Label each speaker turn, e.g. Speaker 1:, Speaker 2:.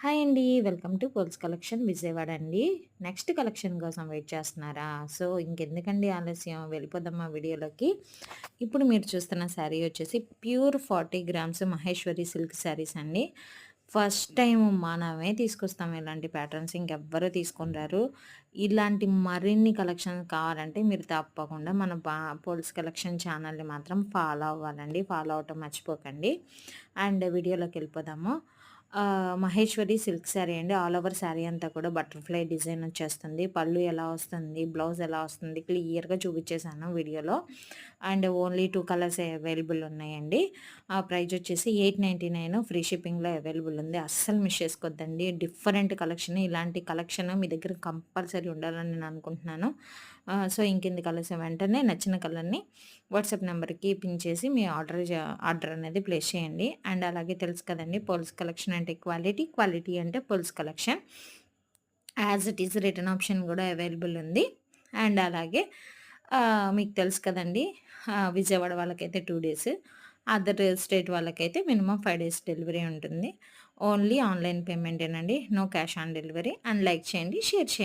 Speaker 1: Hi అండి. Welcome to Poles collection Vijayawada అండి. Next collection కోసం వెయిట్ చేస్తున్నారా? సో, ఇంకెందుకండి ఆలస్యం వెళ్ళిపోదామా వీడియోలోకి. ఇప్పుడు మీరు చూస్తున్న శారీ వచ్చేసి pure 40 grams Maheshwari silk saris అండి. ఫస్ట్ టైమ్ మనమే తీసుకొస్తాం ఇలాంటి ప్యాటర్న్స్. ఇంకెవ్వరు తీసుకొని రారు. ఇలాంటి మరిన్ని కలెక్షన్స్ కావాలంటే మీరు తప్పకుండా మన పోల్స్ కలెక్షన్ ఛానల్‌ని మాత్రం ఫాలో అవ్వాలండి. ఫాలో అవ్వటం మర్చిపోకండి. అండ్ వీడియోలోకి వెళ్ళిపోదాము. మహేశ్వరి సిల్క్ శారీ అండి. ఆల్ ఓవర్ శారీ అంతా కూడా బటర్‌ఫ్లై డిజైన్ వచ్చేస్తుంది. పళ్ళు ఎలా వస్తుంది, బ్లౌజ్ ఎలా వస్తుంది క్లియర్‌గా చూపించేసాను వీడియోలో. అండ్ ఓన్లీ 2 కలర్స్ అవైలబుల్ ఉన్నాయండి. ఆ ప్రైస్ వచ్చేసి 899 ఫ్రీ షిప్పింగ్‌లో అవైలబుల్ ఉంది. అస్సలు మిస్ చేసుకోవద్దండి. Different collection. ఇలాంటి కలెక్షన్ మీ దగ్గర కంపల్సరీ ఉండాలని నేను అనుకుంటున్నాను. సో, ఇంకెందుకు ఆలస్యం వెంటనే నచ్చిన కలర్‌ని వాట్సాప్ నెంబర్‌కి పిన్ చేసి మీ ఆర్డర్ అనేది ప్లేస్ చేయండి. అండ్ అలాగే తెలుసు కదండీ పోల్స్ కలెక్షన్ అంటే క్వాలిటీ, క్వాలిటీ అంటే Poles collection. As it is return option గూడా అవైలబుల్ ఉంది. అండ్ అలాగే మీకు తెలుసు కదండీ విజయవాడ వాళ్ళకైతే 2 డేస్, అదర్ స్టేట్ వాళ్ళకైతే మినిమమ్ 5 డేస్ డెలివరీ ఉంటుంది. ఓన్లీ ఆన్‌లైన్ పేమెంటేనండి. No cash on delivery. And like చేయండి, షేర్ చేయండి.